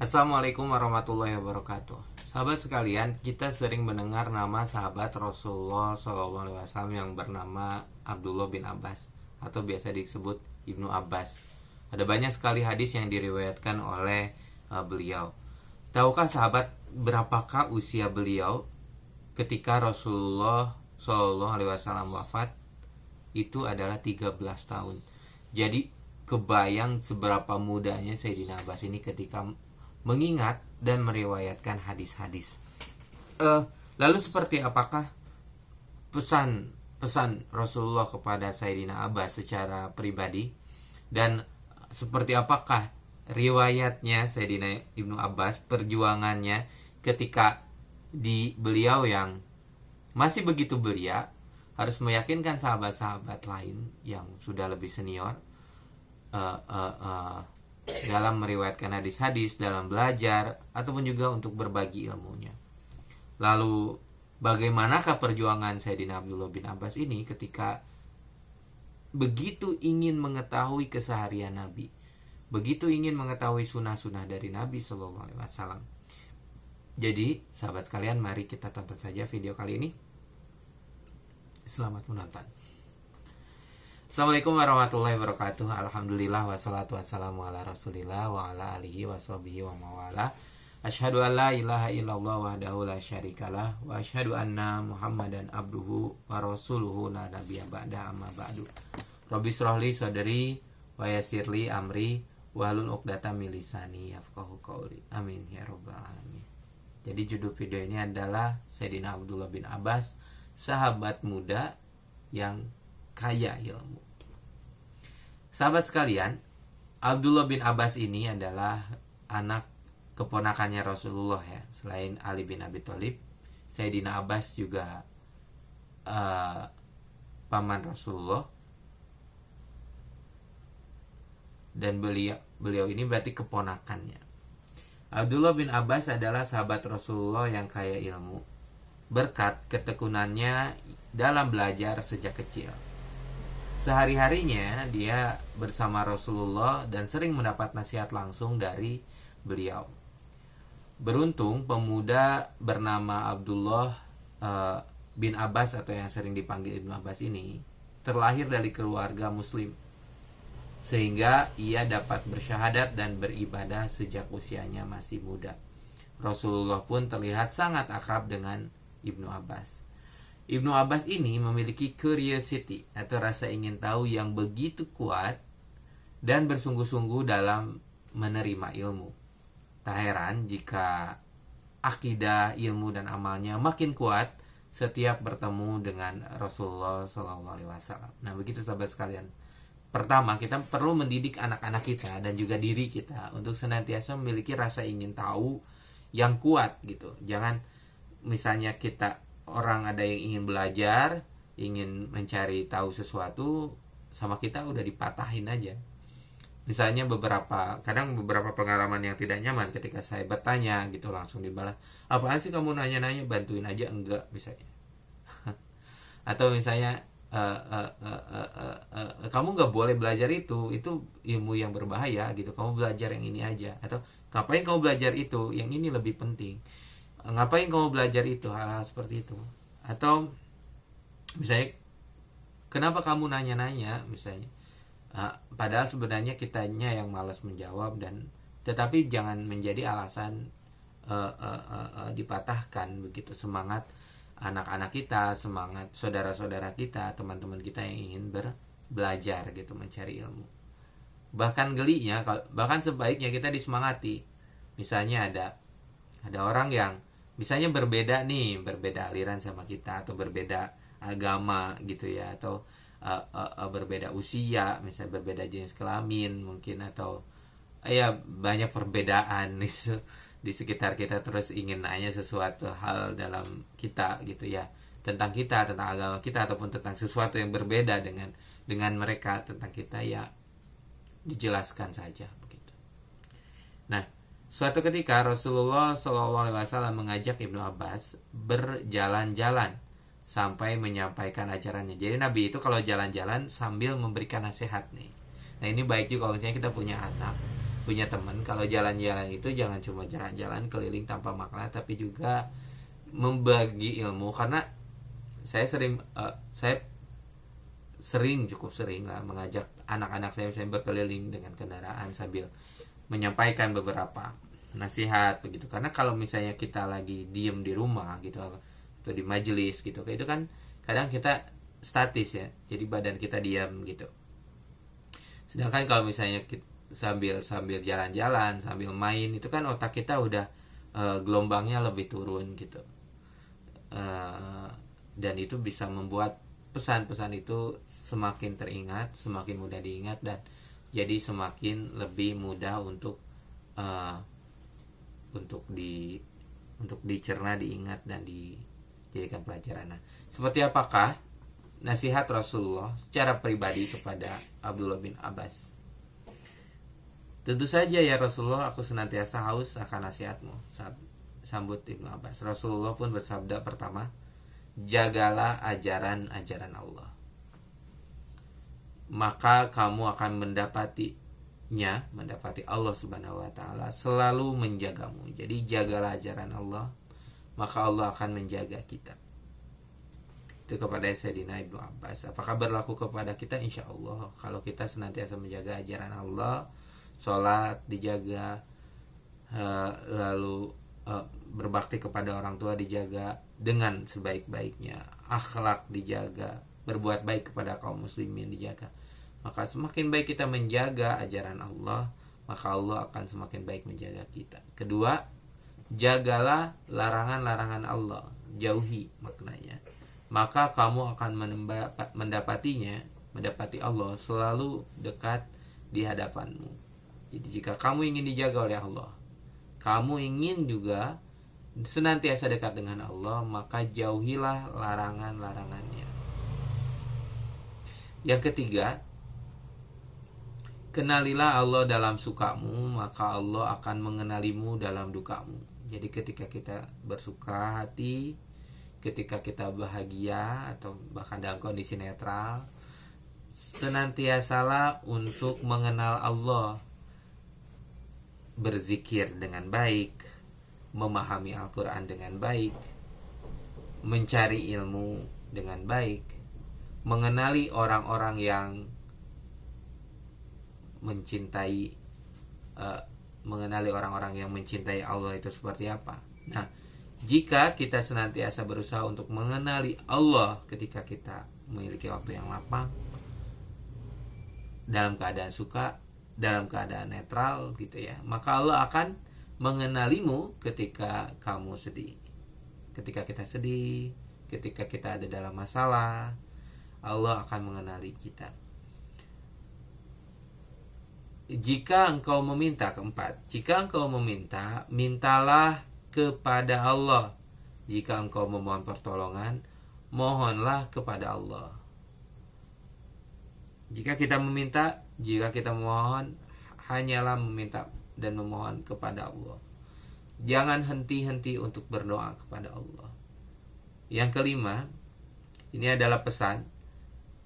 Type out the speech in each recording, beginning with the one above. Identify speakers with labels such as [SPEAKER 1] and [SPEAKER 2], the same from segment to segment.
[SPEAKER 1] Assalamualaikum warahmatullahi wabarakatuh. Sahabat sekalian, kita sering mendengar nama sahabat Rasulullah SAW yang bernama Abdullah bin Abbas atau biasa disebut Ibnu Abbas. Ada banyak sekali hadis yang diriwayatkan oleh beliau. Tahukah sahabat berapakah usia beliau ketika Rasulullah SAW wafat? Itu adalah 13 tahun. Jadi kebayang seberapa mudanya Sayyidina Abbas ini ketika mengingat dan meriwayatkan hadis-hadis. Lalu seperti apakah pesan Rasulullah kepada Sayyidina Abbas secara pribadi, dan seperti apakah riwayatnya Sayyidina Ibnu Abbas, perjuangannya ketika beliau yang masih begitu belia harus meyakinkan sahabat-sahabat lain yang sudah lebih senior dalam meriwayatkan hadis-hadis, dalam belajar, ataupun juga untuk berbagi ilmunya. Lalu bagaimanakah perjuangan Sayyidina Abdullah bin Abbas ini ketika begitu ingin mengetahui keseharian Nabi, begitu ingin mengetahui sunnah-sunnah dari Nabi SAW. Jadi sahabat sekalian, mari kita tonton saja video kali ini. Selamat menonton. Assalamualaikum warahmatullahi wabarakatuh. Alhamdulillah wassalatu wassalamu ala rasulillah wa ala alihi wa sahbihi wa mawala. Asyhadu an la ilaha illallah wahdahu la syarikalah wa asyhadu anna Muhammadan abduhu wa rasuluhu la nabiyya ba'da, amma ba'du. Rabbi shrahli sadri wa yassirli amri wahlul 'uqdatam min lisani yafqahu qawli. Amin ya rabbal alamin. Jadi judul video ini adalah Sayyidina Abdullah bin Abbas, sahabat muda yang kaya ilmu. Sahabat sekalian, Abdullah bin Abbas ini adalah anak keponakannya Rasulullah ya. Selain Ali bin Abi Thalib, Sayyidina Abbas juga paman Rasulullah. Dan beliau ini berarti keponakannya. Abdullah bin Abbas adalah sahabat Rasulullah yang kaya ilmu, berkat ketekunannya dalam belajar sejak kecil. Sehari-harinya dia bersama Rasulullah dan sering mendapat nasihat langsung dari beliau. Beruntung pemuda bernama Abdullah bin Abbas atau yang sering dipanggil Ibnu Abbas ini terlahir dari keluarga muslim, sehingga ia dapat bersyahadat dan beribadah sejak usianya masih muda. Rasulullah pun terlihat sangat akrab dengan Ibnu Abbas. Ibnu Abbas ini memiliki curiosity atau rasa ingin tahu yang begitu kuat dan bersungguh-sungguh dalam menerima ilmu. Tak heran jika akidah, ilmu dan amalnya makin kuat setiap bertemu dengan Rasulullah SAW. Nah, begitu sahabat sekalian. Pertama, kita perlu mendidik anak-anak kita dan juga diri kita untuk senantiasa memiliki rasa ingin tahu yang kuat gitu. Jangan misalnya orang ada yang ingin belajar, ingin mencari tahu sesuatu, sama kita udah dipatahin aja. Misalnya kadang beberapa pengalaman yang tidak nyaman ketika saya bertanya gitu, langsung dibalas, apaan sih kamu nanya-nanya, bantuin aja enggak misalnya. Atau misalnya kamu nggak boleh belajar itu ilmu yang berbahaya gitu, kamu belajar yang ini aja. Atau ngapain kamu belajar itu, yang ini lebih penting, ngapain kamu belajar itu, hal-hal seperti itu. Atau misalnya kenapa kamu nanya-nanya misalnya, padahal sebenarnya kitanya yang malas menjawab, tetapi jangan menjadi alasan dipatahkan begitu semangat anak-anak kita, semangat saudara-saudara kita, teman-teman kita yang ingin belajar gitu, mencari ilmu. Bahkan bahkan sebaiknya kita disemangati. Misalnya ada orang yang misalnya berbeda aliran sama kita, atau berbeda agama gitu ya, atau berbeda usia, misalnya berbeda jenis kelamin mungkin, atau ya banyak perbedaan di sekitar kita, terus ingin nanya sesuatu hal dalam kita gitu ya, tentang kita, tentang agama kita, ataupun tentang sesuatu yang berbeda dengan mereka tentang kita, ya dijelaskan saja begitu. Nah, suatu ketika Rasulullah SAW mengajak Ibnu Abbas berjalan-jalan sampai menyampaikan ajarannya. Jadi Nabi itu kalau jalan-jalan sambil memberikan nasihat nih. Nah, ini baik juga kalau misalnya kita punya anak, punya teman, kalau jalan-jalan itu jangan cuma jalan-jalan keliling tanpa makna, tapi juga membagi ilmu. Karena saya cukup sering lah mengajak anak-anak saya berkeliling dengan kendaraan sambil menyampaikan beberapa nasihat begitu. Karena kalau misalnya kita lagi diem di rumah gitu atau di majelis gitu, kayak itu kan kadang kita statis ya, jadi badan kita diam gitu. Sedangkan kalau misalnya kita sambil jalan-jalan, sambil main, itu kan otak kita udah gelombangnya lebih turun gitu. Dan itu bisa membuat pesan-pesan itu semakin teringat, semakin mudah diingat, dan jadi semakin lebih mudah untuk dicerna, diingat, dan dijadikan pelajaran. Nah, seperti apakah nasihat Rasulullah secara pribadi kepada Abdullah bin Abbas? Tentu saja ya Rasulullah, aku senantiasa haus akan nasihatmu, sambut Ibnu Abbas. Rasulullah pun bersabda pertama, jagalah ajaran Allah, maka kamu akan mendapati Allah Subhanahu wa Ta'ala selalu menjagamu. Jadi jagalah ajaran Allah, maka Allah akan menjaga kita. Itu kepada Sayyidina Ibnu Abbas. Apakah berlaku kepada kita? Insya Allah, kalau kita senantiasa menjaga ajaran Allah, sholat dijaga, lalu berbakti kepada orang tua dijaga dengan sebaik-baiknya, akhlak dijaga, berbuat baik kepada kaum muslimin dijaga, maka semakin baik kita menjaga ajaran Allah, maka Allah akan semakin baik menjaga kita. Kedua, jagalah larangan-larangan Allah, jauhi maknanya, maka kamu akan mendapati Allah selalu dekat di hadapanmu. Jadi jika kamu ingin dijaga oleh Allah, kamu ingin juga senantiasa dekat dengan Allah, maka jauhilah larangan-larangannya. Yang ketiga, kenalilah Allah dalam sukamu, maka Allah akan mengenalimu dalam dukamu. Jadi ketika kita bersuka hati, ketika kita bahagia, atau bahkan dalam kondisi netral, senantiasalah untuk mengenal Allah, berzikir dengan baik, memahami Al-Quran dengan baik, mencari ilmu dengan baik, mengenali orang-orang yang mencintai Allah itu seperti apa. Nah, jika kita senantiasa berusaha untuk mengenali Allah ketika kita memiliki waktu yang lapang, dalam keadaan suka, dalam keadaan netral gitu ya, maka Allah akan mengenalimu ketika kamu sedih. Ketika kita sedih, ketika kita ada dalam masalah, Allah akan mengenali kita. Jika engkau meminta, keempat, jika engkau meminta, mintalah kepada Allah. Jika engkau memohon pertolongan, mohonlah kepada Allah. Jika kita meminta, jika kita memohon, hanyalah meminta dan memohon kepada Allah. Jangan henti-henti untuk berdoa kepada Allah. Yang kelima, ini adalah pesan,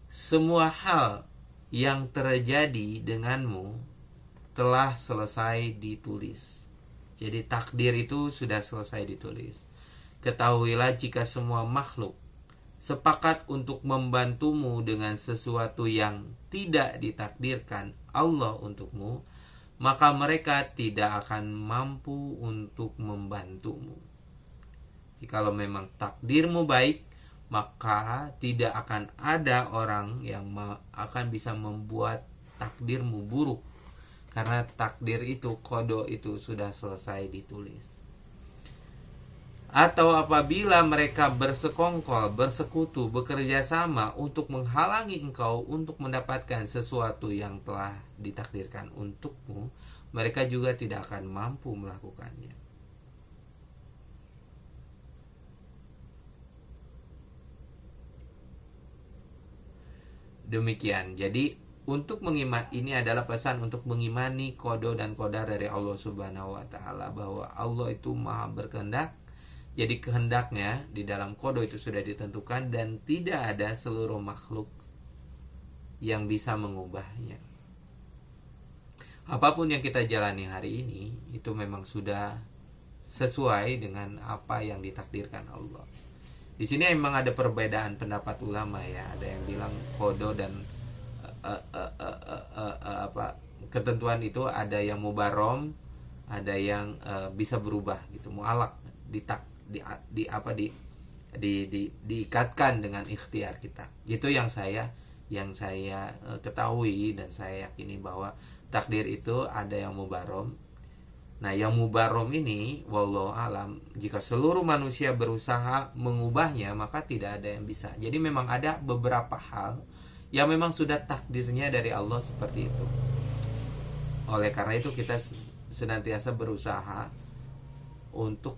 [SPEAKER 1] semua hal yang terjadi denganmu telah selesai ditulis. Jadi takdir itu sudah selesai ditulis. Ketahuilah jika semua makhluk sepakat untuk membantumu dengan sesuatu yang tidak ditakdirkan Allah untukmu, maka mereka tidak akan mampu untuk membantumu. Jikalau memang takdirmu baik, maka tidak akan ada orang yang akan bisa membuat takdirmu buruk, karena takdir itu, qada itu sudah selesai ditulis. Atau apabila mereka bersekongkol, bersekutu, bekerja sama untuk menghalangi engkau untuk mendapatkan sesuatu yang telah ditakdirkan untukmu, mereka juga tidak akan mampu melakukannya. Demikian. Jadi untuk ini adalah pesan untuk mengimani qada dan qadar dari Allah Subhanahu wa Ta'ala, bahwa Allah itu maha berkehendak. Jadi kehendaknya di dalam qada itu sudah ditentukan, dan tidak ada seluruh makhluk yang bisa mengubahnya. apapun yang kita jalani hari ini itu memang sudah sesuai dengan apa yang ditakdirkan Allah. Di sini memang ada perbedaan pendapat ulama ya. Ada yang bilang kodo dan apa ketentuan itu ada yang mubarom, ada yang bisa berubah gitu, mualak, diikatkan dengan ikhtiar kita. Itu yang saya ketahui dan saya yakini bahwa takdir itu ada yang mubarom. Nah, yang mubarom ini wallahu alam, jika seluruh manusia berusaha mengubahnya maka tidak ada yang bisa. Jadi memang ada beberapa hal yang memang sudah takdirnya dari Allah seperti itu. Oleh karena itu kita senantiasa berusaha untuk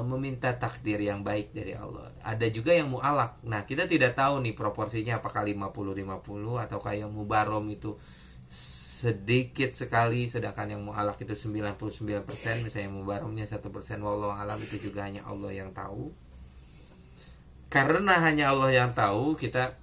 [SPEAKER 1] meminta takdir yang baik dari Allah. Ada juga yang mu'alak. Nah, kita tidak tahu nih proporsinya apakah 50-50 ataukah yang mubarom itu sedikit sekali, sedangkan yang mu'alak itu 99%, misalnya mubaromnya 1%, wallahu alam, itu juga hanya Allah yang tahu. Karena hanya Allah yang tahu, kita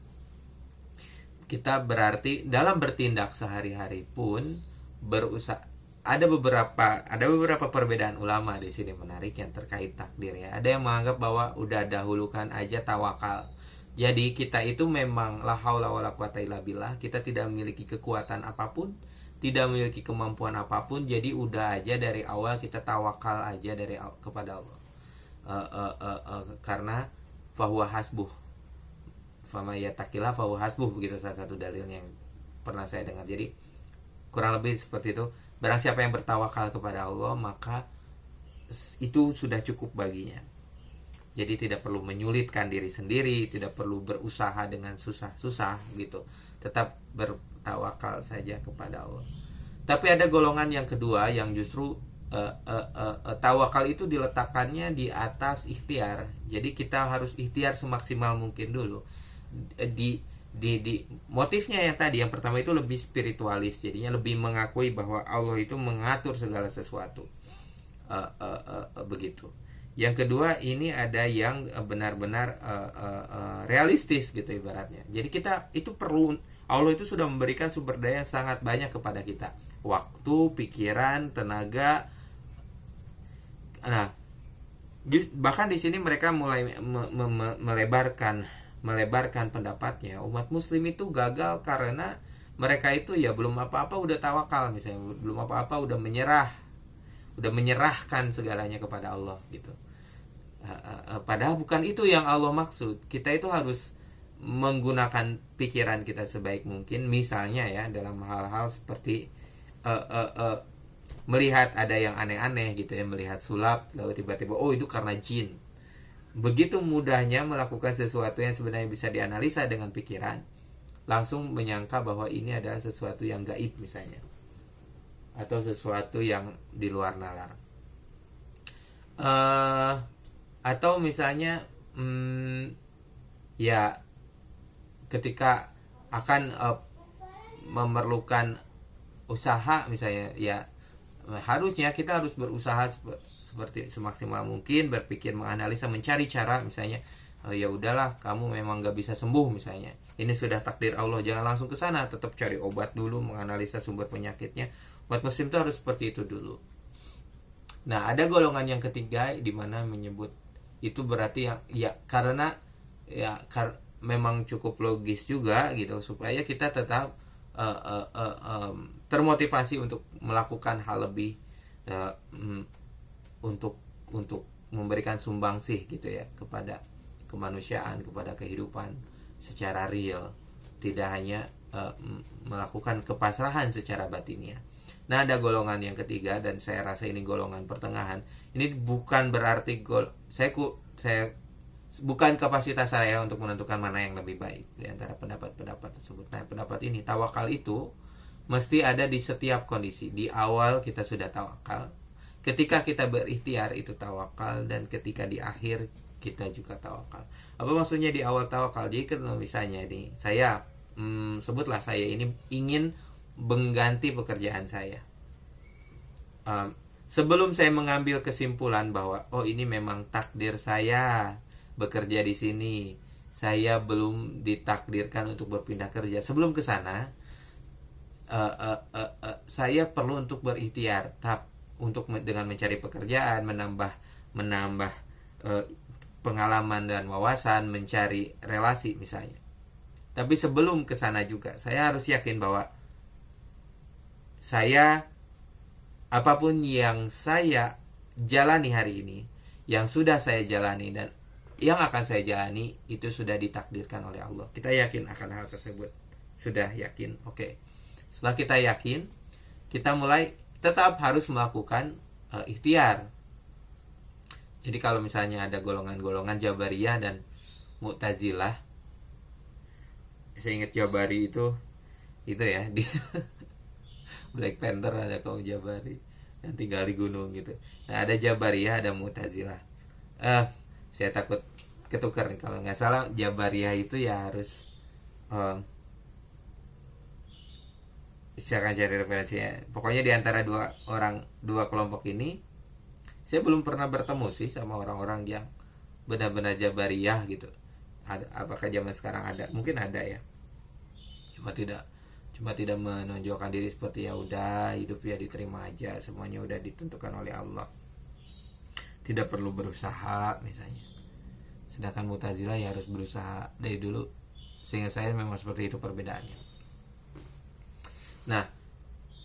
[SPEAKER 1] berarti dalam bertindak sehari-hari pun berusaha. Ada beberapa perbedaan ulama di sini menarik yang terkait takdir ya. Ada yang menganggap bahwa udah dahulukan aja tawakal. Jadi kita itu memang la haula wala quwata illa billah, kita tidak memiliki kekuatan apapun, tidak memiliki kemampuan apapun, jadi udah aja dari awal kita tawakal aja kepada Allah. Karena fahuwa hasbuh. Fama yattaqillah fahuwa hasbuh, begitu salah satu dalilnya yang pernah saya dengar. Jadi kurang lebih seperti itu. Barang siapa yang bertawakal kepada Allah, maka itu sudah cukup baginya. Jadi tidak perlu menyulitkan diri sendiri, tidak perlu berusaha dengan susah-susah gitu. Tetap bertawakal saja kepada Allah. Tapi ada golongan yang kedua yang justru tawakal itu diletakkannya di atas ikhtiar. Jadi kita harus ikhtiar semaksimal mungkin dulu. Di motifnya yang tadi, yang pertama itu lebih spiritualis, jadinya lebih mengakui bahwa Allah itu mengatur segala sesuatu, begitu. Yang kedua ini ada yang benar-benar realistis gitu ibaratnya. Jadi kita itu perlu, Allah itu sudah memberikan sumber daya yang sangat banyak kepada kita, waktu, pikiran, tenaga. Nah, bahkan di sini mereka mulai melebarkan pendapatnya. Umat muslim itu gagal karena mereka itu ya belum apa-apa udah tawakal, misalnya belum apa-apa udah menyerahkan segalanya kepada Allah gitu. Padahal bukan itu yang Allah maksud. Kita itu harus menggunakan pikiran kita sebaik mungkin, misalnya ya dalam hal-hal seperti melihat ada yang aneh-aneh gitu ya, melihat sulap lalu tiba-tiba oh itu karena jin. Begitu mudahnya melakukan sesuatu yang sebenarnya bisa dianalisa dengan pikiran, langsung menyangka bahwa ini adalah sesuatu yang gaib misalnya, atau sesuatu yang di luar nalar. Atau misalnya ya ketika akan memerlukan usaha misalnya, ya harusnya kita harus berusaha seperti semaksimal mungkin, berpikir, menganalisa, mencari cara misalnya, ya udahlah kamu memang gak bisa sembuh misalnya, ini sudah takdir Allah, jangan langsung ke sana, tetap cari obat dulu, menganalisa sumber penyakitnya. Umat muslim itu harus seperti itu dulu. Nah, ada golongan yang ketiga di mana menyebut itu berarti ya karena memang cukup logis juga gitu, supaya kita tetap termotivasi untuk melakukan hal lebih, untuk memberikan sumbangsih gitu ya kepada kemanusiaan, kepada kehidupan secara real, tidak hanya melakukan kepasrahan secara batinnya. Nah, ada golongan yang ketiga dan saya rasa ini golongan pertengahan. Ini bukan berarti saya bukan kapasitas saya untuk menentukan mana yang lebih baik di antara pendapat-pendapat tersebut. Nah, pendapat ini, tawakal itu mesti ada di setiap kondisi. Di awal kita sudah tawakal, ketika kita berikhtiar itu tawakal, dan ketika di akhir kita juga tawakal. Apa maksudnya di awal tawakal? Jadi kalau misalnya ini saya sebutlah saya ini ingin mengganti pekerjaan saya. Sebelum saya mengambil kesimpulan bahwa oh ini memang takdir saya bekerja di sini, saya belum ditakdirkan untuk berpindah kerja. Sebelum ke sana, saya perlu untuk berikhtiar untuk dengan mencari pekerjaan, menambah pengalaman dan wawasan, mencari relasi misalnya. Tapi sebelum ke sana juga saya harus yakin bahwa saya, apapun yang saya jalani hari ini, yang sudah saya jalani dan yang akan saya jalani, itu sudah ditakdirkan oleh Allah. Kita yakin akan hal tersebut. Sudah yakin. Oke. Setelah kita yakin, kita mulai tetap harus melakukan ikhtiar. Jadi kalau misalnya ada golongan-golongan Jabariyah dan Mu'tazilah, saya ingat Jabari itu ya di Black Panther ada kaum Jabari yang tinggal di gunung gitu. Nah, ada Jabariyah, ada Mu'tazilah. Saya takut ketukar nih kalau nggak salah. Jabariyah itu ya harus saya akan cari referensinya. Pokoknya di antara dua kelompok ini, saya belum pernah bertemu sih sama orang-orang yang benar-benar Jabariyah gitu. Apakah zaman sekarang ada? Mungkin ada ya. Cuma tidak menonjolkan diri seperti ya udah hidup ya diterima aja, semuanya udah ditentukan oleh Allah, tidak perlu berusaha misalnya. Sedangkan Mu'tazilah ya harus berusaha dari dulu. Sehingga saya memang seperti itu perbedaannya. Nah,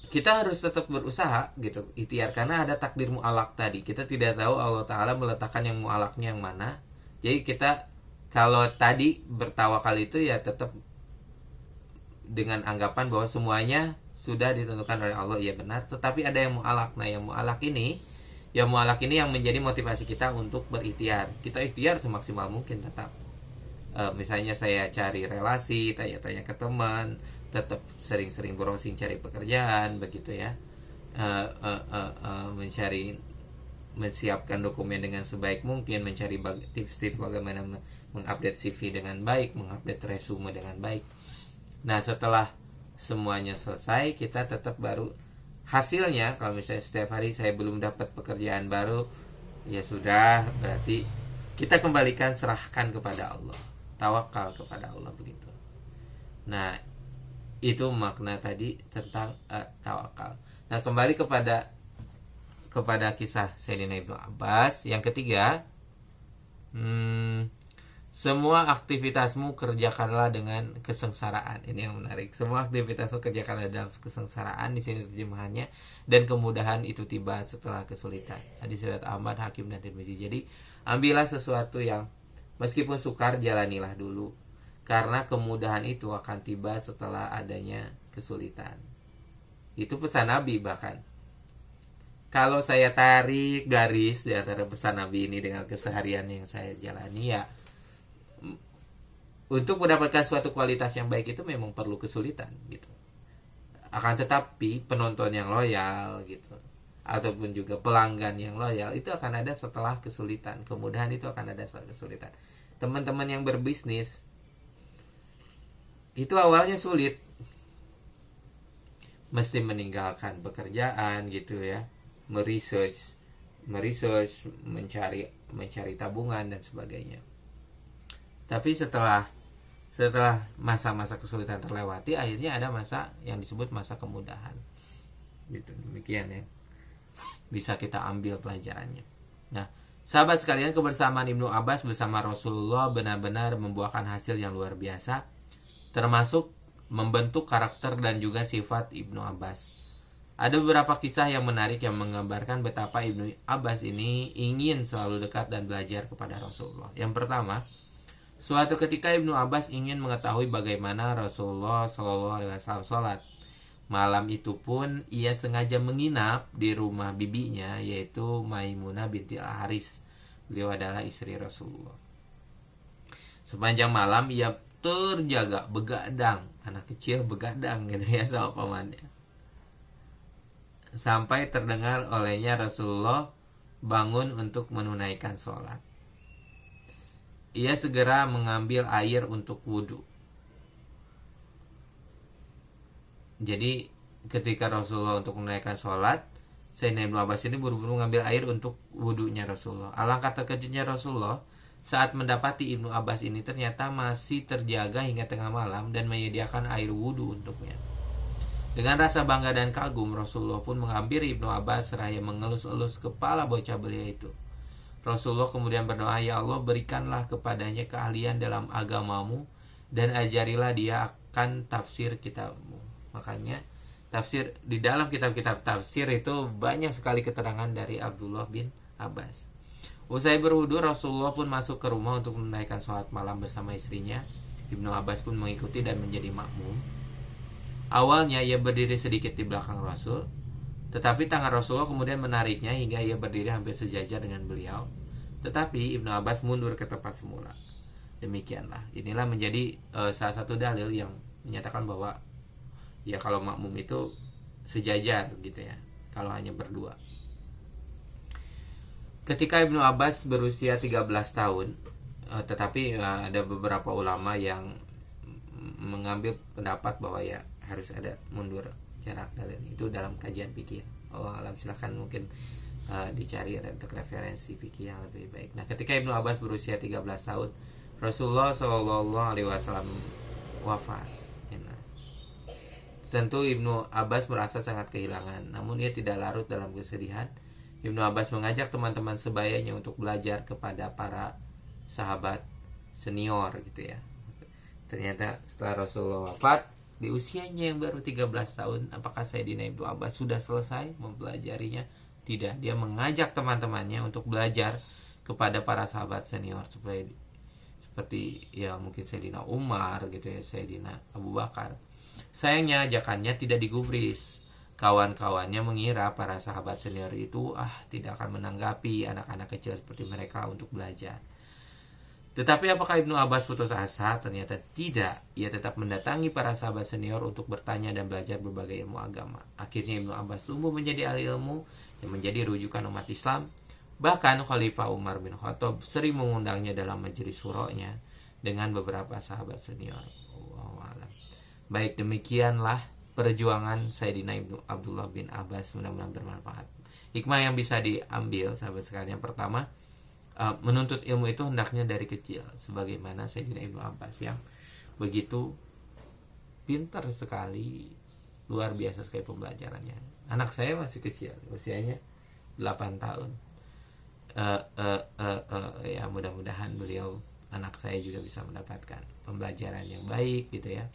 [SPEAKER 1] kita harus tetap berusaha gitu, ikhtiar, karena ada takdir mu'alak tadi. Kita tidak tahu Allah Ta'ala meletakkan yang mu'alaknya yang mana. Jadi kita kalau tadi bertawakal itu ya tetap dengan anggapan bahwa semuanya sudah ditentukan oleh Allah, iya benar. Tetapi ada yang mu'alak. Nah, yang mu'alak ini yang menjadi motivasi kita untuk berikhtiar. Kita ikhtiar semaksimal mungkin tetap. Misalnya saya cari relasi, tanya-tanya ke teman, tetap sering-sering browsing cari pekerjaan begitu ya. Mensiapkan dokumen dengan sebaik mungkin, mencari tips-tips bagaimana mengupdate CV dengan baik, mengupdate resume dengan baik. Nah, setelah semuanya selesai, kita tetap baru hasilnya. Kalau misalnya setiap hari saya belum dapat pekerjaan baru, ya sudah, berarti kita kembalikan, serahkan kepada Allah, tawakal kepada Allah begitu. Nah, itu makna tadi tentang tawakal. Nah, kembali kepada kisah Sayyidina Ibnu Abbas. Yang ketiga, semua aktivitasmu kerjakanlah dengan kesengsaraan. Ini yang menarik. Semua aktivitasmu kerjakanlah dalam kesengsaraan. Di sini terjemahannya, dan kemudahan itu tiba setelah kesulitan. Hadis riwayat Ahmad, Hakim, dan Tirmidzi. Jadi ambillah sesuatu yang meskipun sukar, jalanilah dulu, karena kemudahan itu akan tiba setelah adanya kesulitan. Itu pesan Nabi. Bahkan kalau saya tarik garis di antara pesan Nabi ini dengan keseharian yang saya jalani, ya untuk mendapatkan suatu kualitas yang baik itu memang perlu kesulitan gitu. Akan tetapi penonton yang loyal gitu, ataupun juga pelanggan yang loyal, itu akan ada setelah kesulitan. Kemudahan itu akan ada setelah kesulitan. Teman-teman yang berbisnis itu awalnya sulit, mesti meninggalkan pekerjaan gitu ya, meresearch, mencari tabungan dan sebagainya. Tapi setelah masa-masa kesulitan terlewati, akhirnya ada masa yang disebut masa kemudahan. Gitu, demikian ya. Bisa kita ambil pelajarannya. Nah, sahabat sekalian, kebersamaan Ibnu Abbas bersama Rasulullah benar-benar membuahkan hasil yang luar biasa, termasuk membentuk karakter dan juga sifat Ibnu Abbas. Ada beberapa kisah yang menarik yang menggambarkan betapa Ibnu Abbas ini ingin selalu dekat dan belajar kepada Rasulullah. Yang pertama, suatu ketika Ibnu Abbas ingin mengetahui bagaimana Rasulullah SAW sholat. Malam itu pun ia sengaja menginap di rumah bibinya, yaitu Maimunah binti Al-Haris. Beliau adalah istri Rasulullah. Sepanjang malam ia terjaga, begadang, anak kecil begadang gitu ya sama pamannya, sampai terdengar olehnya Rasulullah bangun untuk menunaikan sholat. Ia segera mengambil air untuk wudhu. Jadi ketika Rasulullah untuk menunaikan sholat, Sayyidina Ibnu Abbas ini buru-buru mengambil air untuk wudhunya Rasulullah. Alangkah terkejutnya Rasulullah saat mendapati Ibnu Abbas ini ternyata masih terjaga hingga tengah malam dan menyediakan air wudhu untuknya. Dengan rasa bangga dan kagum, Rasulullah pun menghampiri Ibnu Abbas seraya mengelus-elus kepala bocah belia itu. Rasulullah kemudian berdoa, "Ya Allah, berikanlah kepadanya keahlian dalam agamamu dan ajarilah dia akan tafsir kitabmu." Makanya tafsir di dalam kitab-kitab tafsir itu banyak sekali keterangan dari Abdullah bin Abbas. Usai berwudu, Rasulullah pun masuk ke rumah untuk menunaikan sholat malam bersama istrinya. Ibnu Abbas pun mengikuti dan menjadi makmum. Awalnya ia berdiri sedikit di belakang Rasul, tetapi tangan Rasulullah kemudian menariknya hingga ia berdiri hampir sejajar dengan beliau. Tetapi Ibnu Abbas mundur ke tempat semula. Demikianlah. Inilah menjadi salah satu dalil yang menyatakan bahwa ya kalau makmum itu sejajar gitu ya, kalau hanya berdua. Ketika Ibnu Abbas berusia 13 tahun, tetapi ada beberapa ulama yang mengambil pendapat bahwa ya harus ada mundur jarak dalil itu dalam kajian fikih. Allah alam, silahkan mungkin dicari untuk referensi fikih yang lebih baik. Nah, ketika Ibnu Abbas berusia 13 tahun, Rasulullah SAW wafat. Nah, tentu Ibnu Abbas merasa sangat kehilangan, namun ia tidak larut dalam kesedihan. Ibnu Abbas mengajak teman-teman sebayanya untuk belajar kepada para sahabat senior gitu ya. Ternyata setelah Rasulullah wafat di usianya yang baru 13 tahun, apakah Sayyidina Ibnu Abbas sudah selesai mempelajarinya? Tidak, dia mengajak teman-temannya untuk belajar kepada para sahabat senior seperti ya mungkin Sayyidina Umar gitu ya, Sayyidina Abu Bakar. Sayangnya ajakannya tidak digubris. Kawan-kawannya mengira para sahabat senior itu tidak akan menanggapi anak-anak kecil seperti mereka untuk belajar. Tetapi apakah Ibnu Abbas putus asa? Ternyata tidak. Ia tetap mendatangi para sahabat senior untuk bertanya dan belajar berbagai ilmu agama. Akhirnya Ibnu Abbas tumbuh menjadi ahli ilmu yang menjadi rujukan umat Islam. Bahkan Khalifah Umar bin Khattab sering mengundangnya dalam majelis syura'nya dengan beberapa sahabat senior. Wallahualam. Baik, demikianlah perjuangan Sayyidina Ibnu Abdullah bin Abbas, mudah-mudahan bermanfaat. Hikmah yang bisa diambil sahabat sekalian, pertama, menuntut ilmu itu hendaknya dari kecil, sebagaimana Sayyidina Ibnu Abbas yang begitu pintar sekali, luar biasa sekali pembelajarannya. Anak saya masih kecil, usianya 8 tahun. Ya mudah-mudahan beliau, anak saya juga bisa mendapatkan pembelajaran yang baik gitu ya,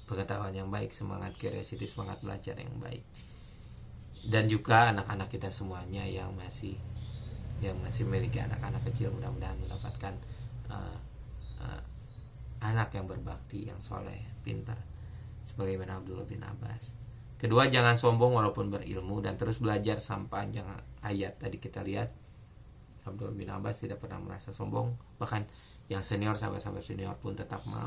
[SPEAKER 1] pengetahuan yang baik, semangat curiosity, semangat belajar yang baik. Dan juga anak-anak kita semuanya yang masih memiliki anak-anak kecil, mudah-mudahan mendapatkan anak yang berbakti, yang soleh, pintar, sebagaimana Abdullah bin Abbas. Kedua, jangan sombong walaupun berilmu dan terus belajar sampai jangan ayat. Tadi kita lihat Abdullah bin Abbas tidak pernah merasa sombong, bahkan yang senior, sahabat-sahabat senior pun tetap mau